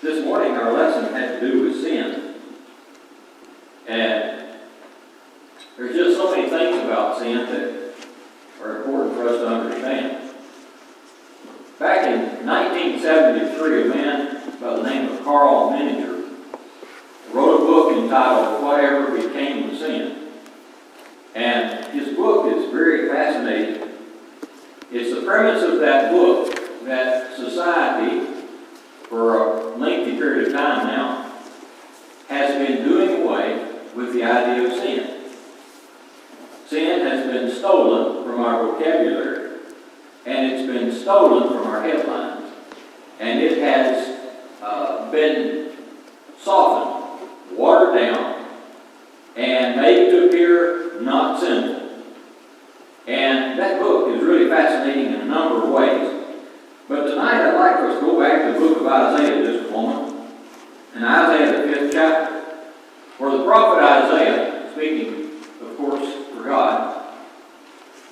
This morning our lesson had to do with sin. And there's just so many things about sin that are important for us to understand. Back in 1973, a man by the name of Carl Menninger wrote a book entitled Whatever Became of Sin. And his book is very fascinating. It's the premise of that book that society, for a lengthy period of time now, has been doing away with the idea of sin. Sin has been stolen from our vocabulary, and it's been stolen from our headlines, and it has been softened, watered down, and made to appear not sinful. And that book is really fascinating in a number of ways. But tonight I'd like for us to go back to the book of Isaiah just a moment. In Isaiah, the 5th chapter, where the prophet Isaiah, speaking, of course, for God,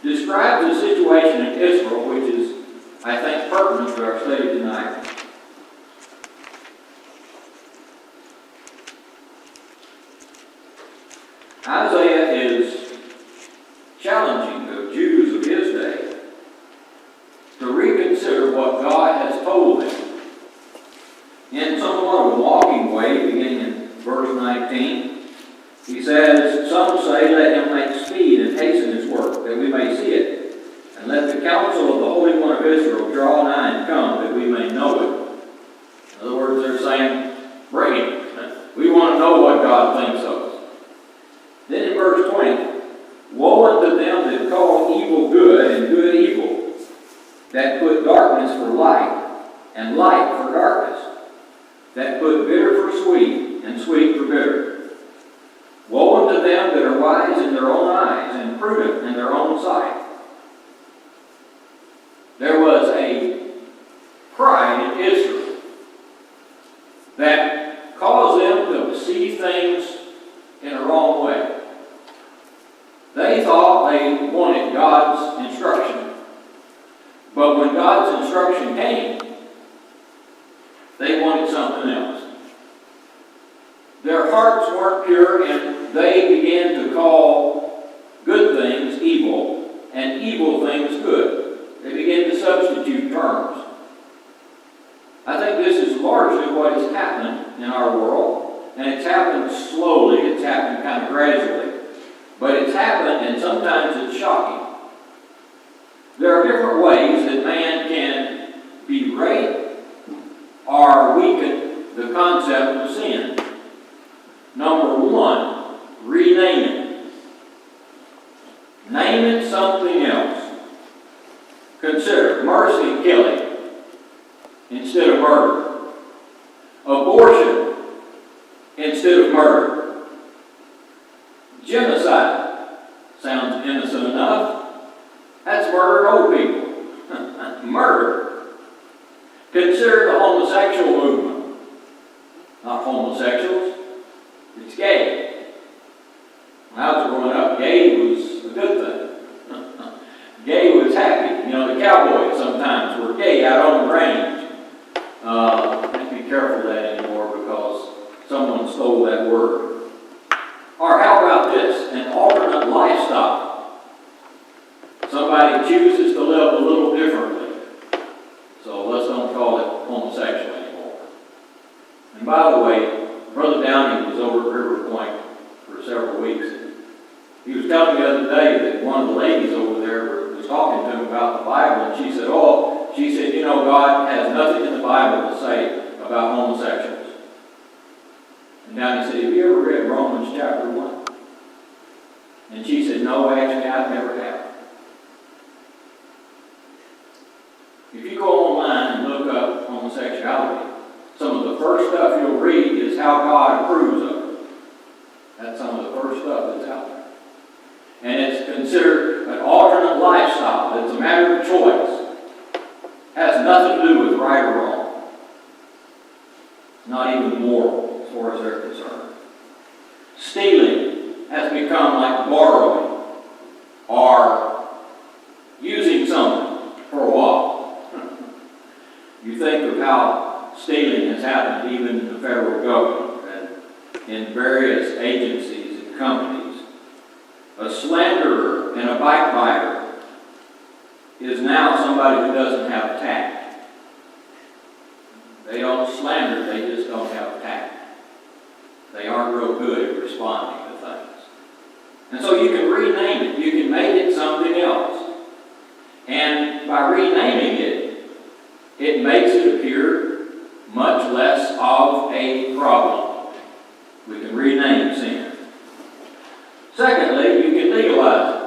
describes the situation in Israel, which is, I think, pertinent to our study tonight. Isaiah is challenging the Jews of his day to reconsider what God has told them. In somewhat of a mocking way, beginning in verse 19, he says, "Some say, let him make speed and hasten his work, that we may see it. And let the counsel of the Holy One of Israel draw nigh and come, that we may know it." In other words, they're saying, bring it. We want to know what God thinks of us. Then in verse 20, "Woe unto them that call evil good and good evil, that put darkness for light and light for darkness, that put bitter for sweet and sweet for bitter. Woe unto them that are wise in their own eyes and prudent in their own sight." There was a pride in Israel that caused them to see things in a wrong way. They thought they wanted God's instruction. But when God's instruction came, they wanted something else. Their hearts weren't pure, and they began to call good things evil and evil things good. They began to substitute terms. I think this is largely what has happened in our world, and it's happened slowly, it's happened kind of gradually. But it's happened, and sometimes it's shocking. There are different ways that man can berate or weaken the concept of sin. Number one, rename it. Name it something else. Consider mercy killing instead of murder. Abortion instead of murder. Genocide sounds innocent enough. That's murdering old people. Murder. Consider the homosexual movement. Not homosexuals. It's gay. When I was growing up, gay was a good thing. Gay was happy. You know, the cowboys sometimes were gay out on the range. Let's be careful of that anymore because someone stole that word. Or how about this? An alternate lifestyle. Somebody chooses to live a little differently. So let's don't call it homosexual anymore. And by the way, Brother Downey was over at River Point for several weeks. He was telling me the other day that one of the ladies over there was talking to him about the Bible, and she said, you know, God has nothing in the Bible to say about homosexuals. And Downey said, have you ever read Romans chapter 1? And she said, no, actually, I never have. If you go online and look up homosexuality, some of the first stuff you'll read is how God approves of it. That's some of the first stuff that's out there. And it's considered an alternate lifestyle. It's a matter of choice. It has nothing to do with right or wrong. Not even moral as far as they're concerned. Stealing has become like borrowing or using something for a while. You think of how stealing has happened even in the federal government and in various agencies and companies. A slanderer and a backbiter is now somebody who doesn't have tact. They don't slander, they just don't have tact. They aren't real good at responding to things. And so you can rename it. You can make it something else. And by renaming it, it makes it appear much less of a problem. We can rename sin. Secondly, you can legalize it.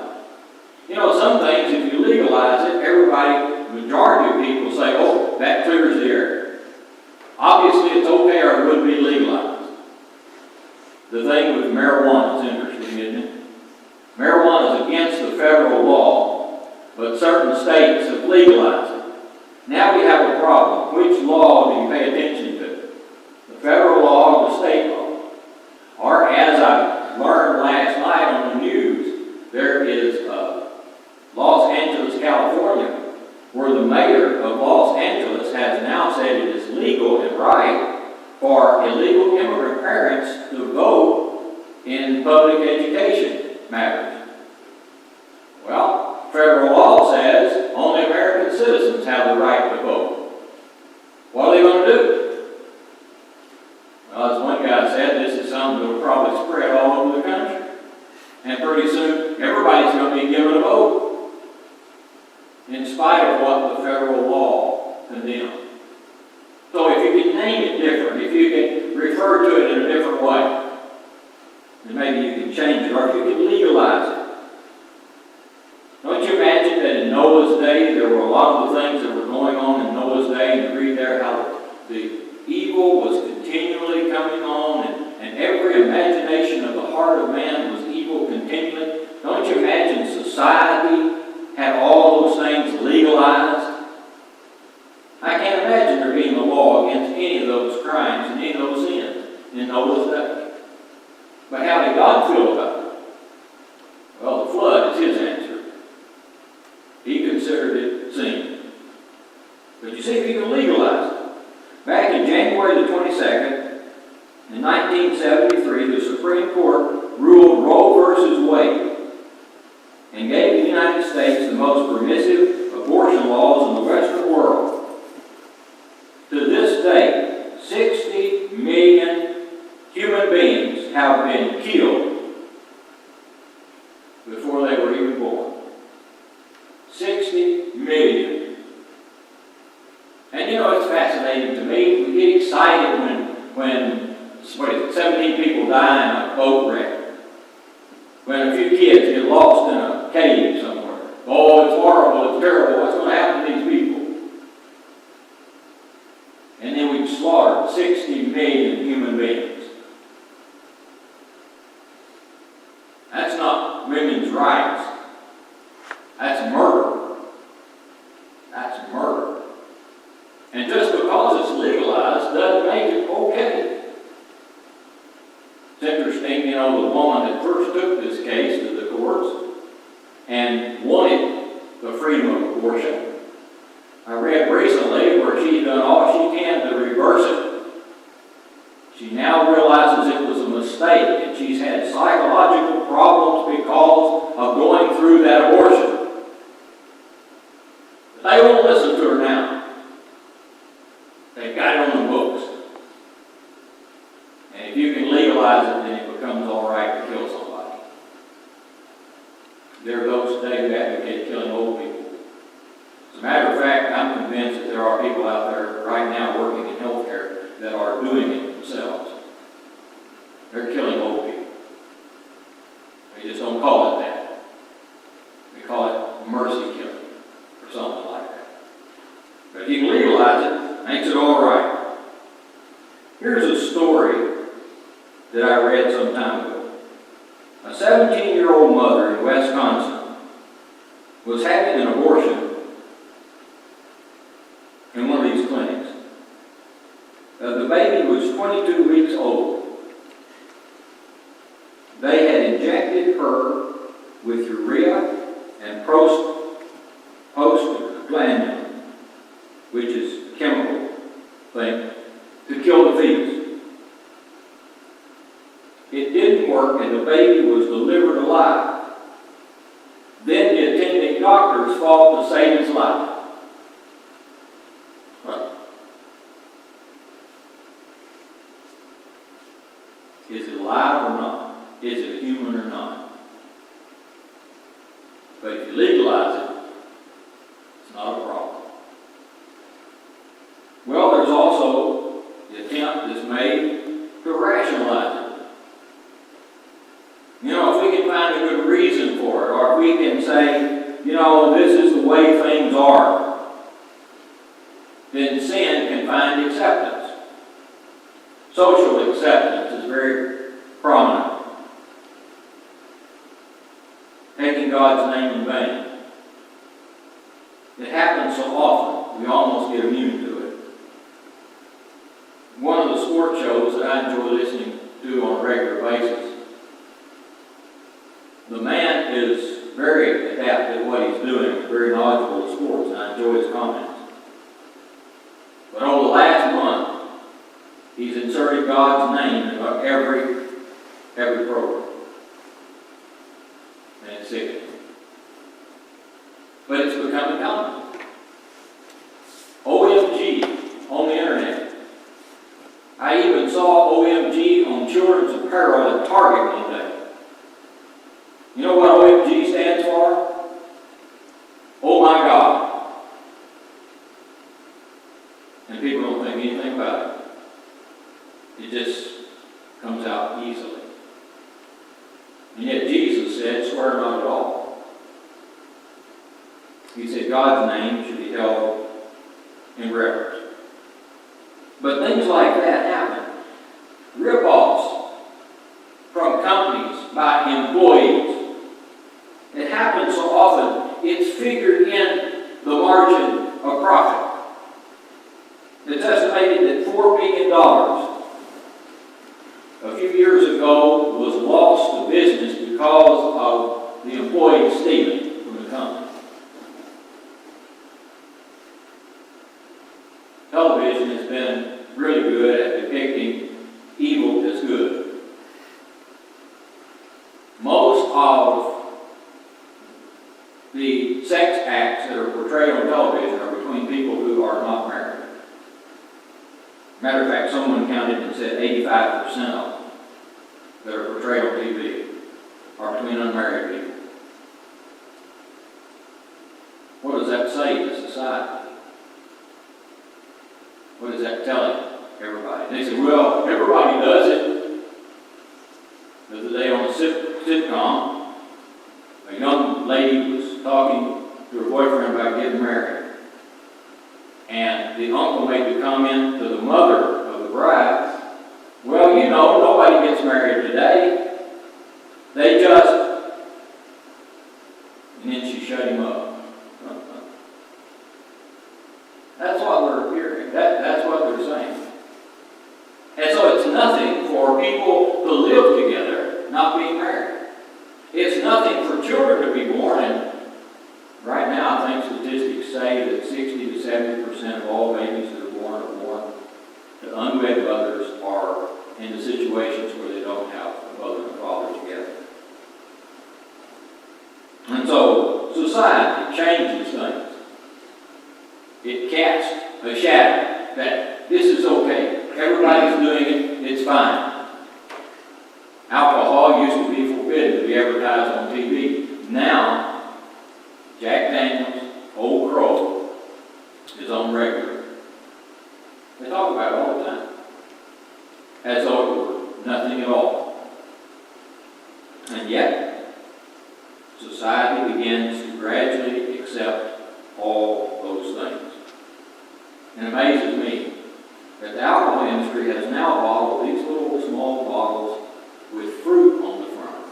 You know, some things, if you legalize it, everybody, majority of people say, oh, that clears the air. Obviously, it's okay or it would be legalized. The thing with marijuana is interesting, isn't it? Marijuana is against the federal law, but certain states have legalized it. Now we have a problem. Which law do you pay attention to? The federal law or the state law? Or, as I learned last night on the news, there is Los Angeles, California, where the mayor of Los Angeles has now said it is legal and right for illegal immigrant parents to vote in public education matters. Well, federal law says only American citizens have the right to vote. What are they going to do? Well, as one guy said, this is something that will probably spread all over the country. And pretty soon, everybody's going to be given a vote, in spite of what the federal law condemns. So if you can name it different, if you can refer to it in a different way, then maybe you can change it, or if you can legalize it. Don't you imagine that in Noah's day, there were a lot of the things that were going on in Noah's day, and you read there how the evil was continually coming on, and every imagination of the heart of man was evil continually. Don't you imagine society had all those things legalized? I can't imagine there being a law against any of those crimes and any of those sins in Noah's day. But how did God feel about it? Well, the flood is his answer. He considered it sin. But you see, if you can legalize it. Back in January the 22nd, in 1973, the Supreme Court ruled Roe versus Wade and gave the United States the most permissive abortion laws in the Western world. To this day, 60 million human beings have been killed before they were even born. 60 million. And you know, it's fascinating to me. We get excited when 17 people die in a boat wreck. When a few kids get lost in a cave somewhere. Oh, it's horrible, it's terrible, what's going to happen to these people? And then we've slaughtered 60 million human beings. That's not women's rights. That's murder. That's murder. And just because it's legalized doesn't make it okay. It's interesting, you know, the woman that first took this case to the courts and wanted the freedom of abortion. I read recently where she's done all she can to reverse it. She now realizes it was a mistake, and she's had psychological problems because of going through that abortion. They won't listen to her now. They've got it on the books. And if you can legalize it, then it becomes all right to kill somebody. There are those today who advocate killing old people. As a matter of fact, I'm convinced that there are people out there right now working in healthcare that are doing it themselves. They're killing old people. They just don't call it that. They call it mercy killing or something like that. But if you can legalize it, it makes it all right. Here's a story that I read some time ago. A 17-year-old mother in Wisconsin was having an abortion in one of these clinics. The baby was 22 weeks old. They had injected her with urea and prostaglandin, which is a chemical thing to kill the fetus. It didn't work, and the baby was delivered alive. Then the attending doctors fought to save his life. Is it alive or not? Is it human or not? But if you legalize it, it's not a problem. Well, there's also the attempt that's made to rationalize it. You know, if we can find a good reason for it, or if we can say, you know, this is the way things are, then sin can find acceptance. Social acceptance is very prominent. Taking God's name in vain. It happens so often, we almost get immune to it. One of the sport shows that I enjoy listening to on a regular basis, the man is very adept at what he's doing, very knowledgeable in sports, and I enjoy his comments. But over the last month, he's inserted God's name in every program. And it's sickening. But it's becoming common. OMG on the internet. I even saw OMG on children's apparel at Target one day. You know what OMG stands for? Oh my God. And people don't think anything about it. It just comes out easily. And yet Jesus said, swear not at all. He said God's name should be held in reverence. But things like that happen. Rip-offs from companies by employees. It happens so often, it's figured in the margin of profit. It's estimated that $4 billion a few years ago was lost to business because of the employees stealing from the company. Television has been really good at depicting evil as good. Most of the sex acts that are portrayed on television are between people who are not married. Matter of fact, someone counted and said 85% of them that are portrayed on TV are between unmarried people. What does that say to society? What is that telling everybody? And they say, well, everybody does it. The other day on a sitcom, a young lady was talking to her boyfriend about getting married. And the uncle made the comment to the mother of the bride, well, you know, nobody gets married today. They just... And then she shut him up. That's what we're hearing. That's what they're saying. And so it's nothing for people to live together not being married. It's nothing for children to be born. And right now, I think statistics say that 60 to 70% of all babies that are born to unwed mothers are in the situations where they don't have a mother and father together. And so society changes things. It casts a shadow that this is okay. Everybody's doing it. It's fine. Alcohol used to be forbidden to be advertised on TV. Now, Jack Daniels, Old Crow, is on regular. They talk about it all the time. As though it were nothing at all. And yet, society begins to gradually accept all those things. And it amazes me that the alcohol industry has now bottled these little small bottles with fruit on the front.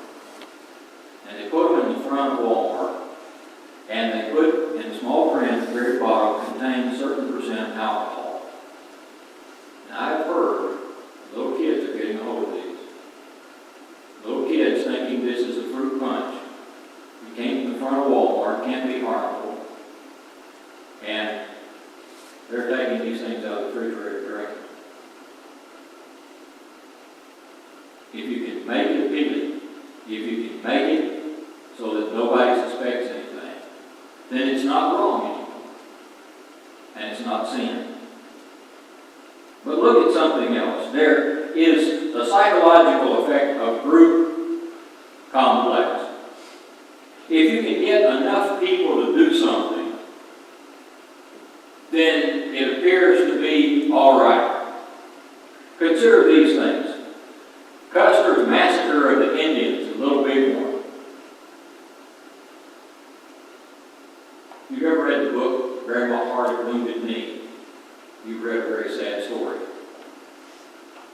And they put them in the front of Walmart, and they put in small print, the very bottle contains certain percent alcohol. And I've heard little kids are getting a hold of these. Little kids thinking this is a fruit punch. You came from the front of Walmart, can't be harmful. And they're taking these things if you can make it appealing, if you can make it so that nobody suspects anything, then it's not wrong anymore. And it's not sin. But look at something else. There is the psychological effect of group complex. If you can get enough people to do something, then it appears to be all right. Consider these things. Custer's Massacre of the Indians, a little big one. You've ever read the book, Bear My Heart at Wounded Knee? You've read a very sad story.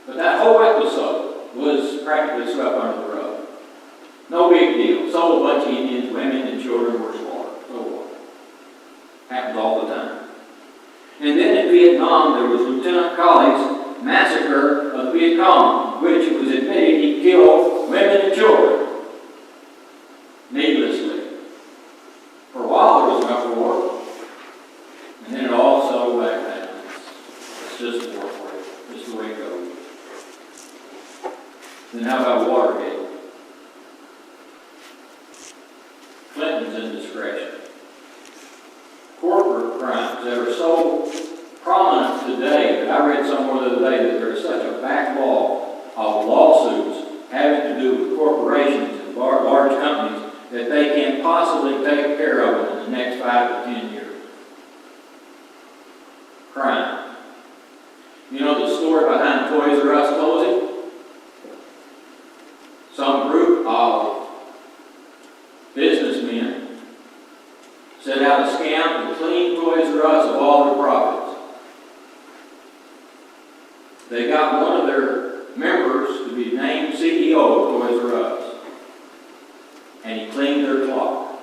But that whole episode was practically swept under the rug. No big deal. So a bunch of Indians, women, and children were slaughtered. So what? Happens all the time. And then in Vietnam, there was Lieutenant Colley's massacre of the Viet Cong, which it was admitted he killed women and children needlessly. For a while, there was enough war, and then it all settled back down. It's just war for you. Just the way it goes. Then how about Watergate? Clinton's indiscretion. Corporate crimes that are so prominent today that I read somewhere the other day that there's such a backlog of lawsuits having to do with corporations and large companies that they can't possibly take care of them in the next 5 to 10 years. Crime. You know the story behind Toys R Us closing? Some group of businessmen set out a scam to clean Toys R Us of all their profits. They got one of their members to be named CEO of Toys R Us, and he cleaned their clock.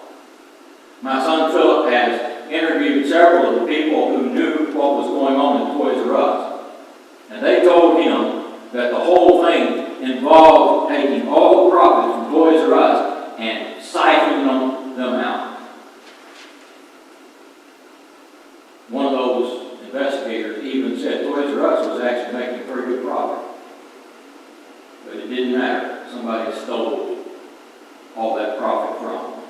My son Philip has interviewed several of the people who knew what was going on in Toys R Us, and they told him that the whole thing involved taking all the profits from Toys R Us and siphoning them out. One of those investigators even said Toys R Us was actually making a pretty good profit. But it didn't matter. Somebody stole all that profit from them.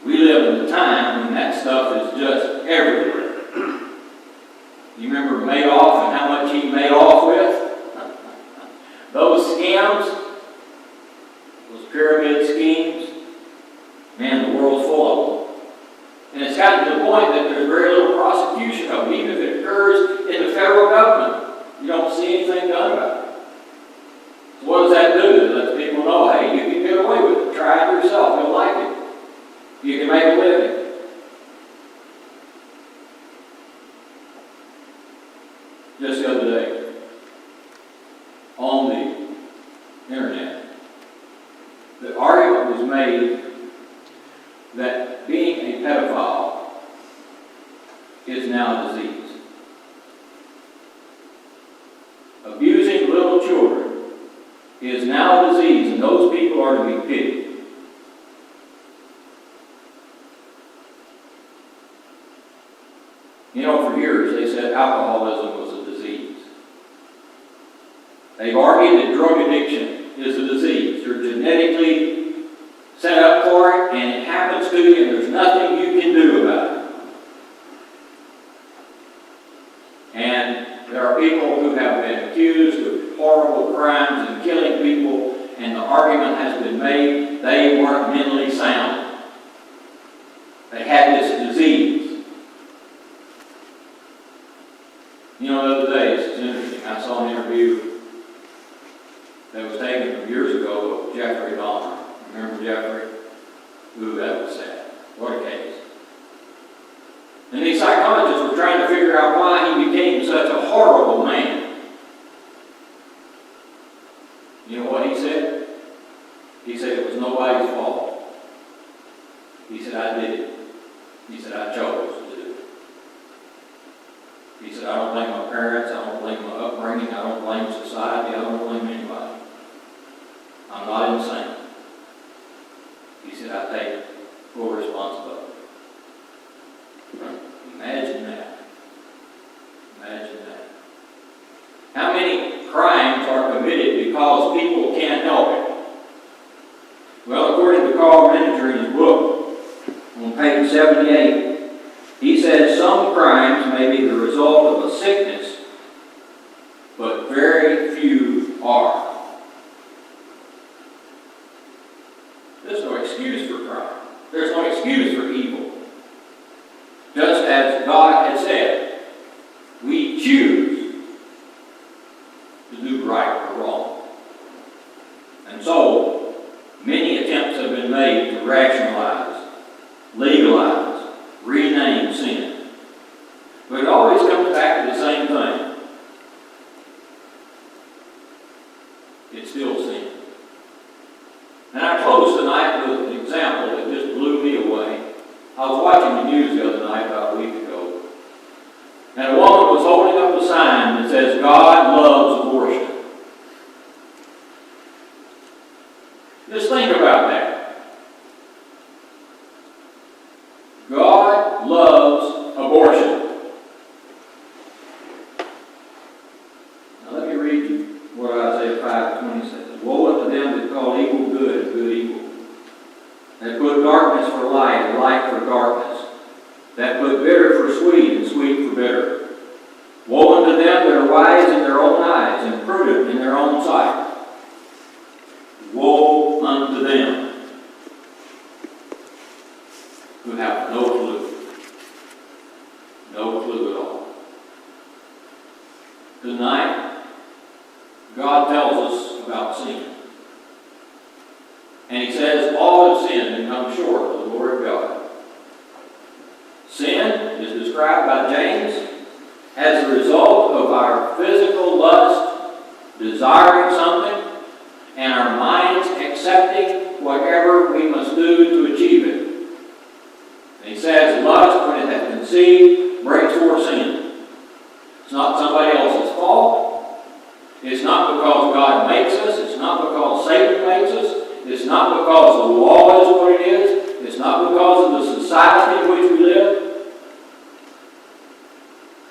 We live in a time when that stuff is just everywhere. You remember Madoff and how much he made off with? Those scams, those pyramid schemes, man, the world's full of them. And it's gotten to the point that there's very little prosecution of them, even if it occurs in the federal government. You don't see anything done about it. So what does that do? It lets people know, hey, you can get away with it. Try it yourself. You'll like it. You can make a living. Just the other day, on the internet, the argument was made that being a pedophile is now a disease. Abusing little children is now a disease, and those people are to be pitied. You know, for years they said alcoholism was a disease. They've argued that drug addiction is a disease. You're genetically set up for it, and it happens to you, and there's nothing you can do about it. And there are people who have been accused of horrible crimes and killing people, and the argument has been made they weren't mentally sound. They had this disease. You know, the other day, it's interesting, I saw an interview that was taken from years ago of Jeffrey Dahmer. Remember Jeffrey? Ooh, that was sad. What a case. And these psychologists were trying to figure out why he became such a horrible man. You know what he said? He said it was nobody's fault. He said, I did it. He said, I chose to do it. He said, I don't blame my parents, I don't blame my upbringing, I don't blame society, I don't blame anybody. I'm not insane. He said, I take full responsibility. Imagine that. Imagine that. How many crimes are committed because people can't help it. Well, according to Carl Menninger in his book, on page 78, he says some crimes may be the result of a sickness, but very few are. There's no excuse for crime. There's no excuse for evil. Just as God has said, we choose to do right or wrong. And so, many attempts have been made to rationalize, legalize, rename sin. But it always comes back to the same thing. It's still sin. And I close tonight with an example that just blew me away. I was watching the news the other night about a week ago, and a woman was holding up a sign that says, God loves abortion. Just think about that. God loves abortion. Now let me read you what Isaiah 5:20 says. Woe unto them that call evil good and good evil, that put darkness for light and light for darkness, that put bitter for sweet and sweet for bitter. Woe unto them that are wise in their own eyes and prudent in their own sight. Woe unto them who have no clue. No clue at all. Tonight, God tells us about sin. And He says, all have sinned and come short of the glory of God. Sin is described by James as a result of our physical lust, desiring something, and our minds accepting whatever we must do to achieve it. And he says, lust, when it hath conceived, brings forth sin. It's not somebody else's fault. It's not because God makes us. It's not because Satan makes us. It's not because the law is what it is. It's not because of the society in which we live.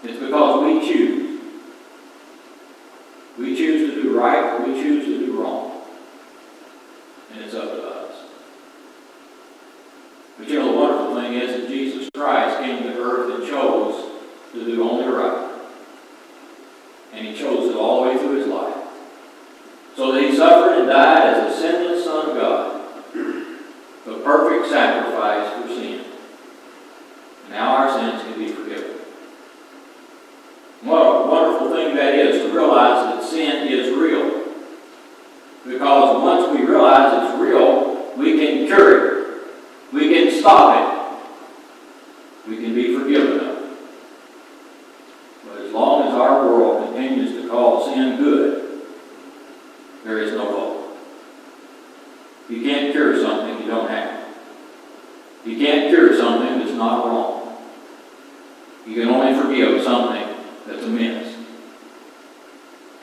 It's because we choose. We choose to do right or we choose to do wrong. And it's up to us. But you know, the wonderful thing is that Jesus Christ came to earth and chose to do only right. And He chose it all the way through His life. So that He suffered and died as a sinless Son of God. The perfect sacrifice for sin. And now our sins can be forgiven. What a wonderful thing that is to realize that sin is real. Because once we realize it's real, we can cure it. We can stop it. We can be forgiven of it. But as long as our world continues to call sin good, there is no hope. You can't cure something you don't have. You can't cure something that's not wrong. You can only forgive something that's amiss.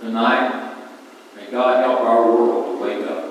Tonight, may God help our world to wake up.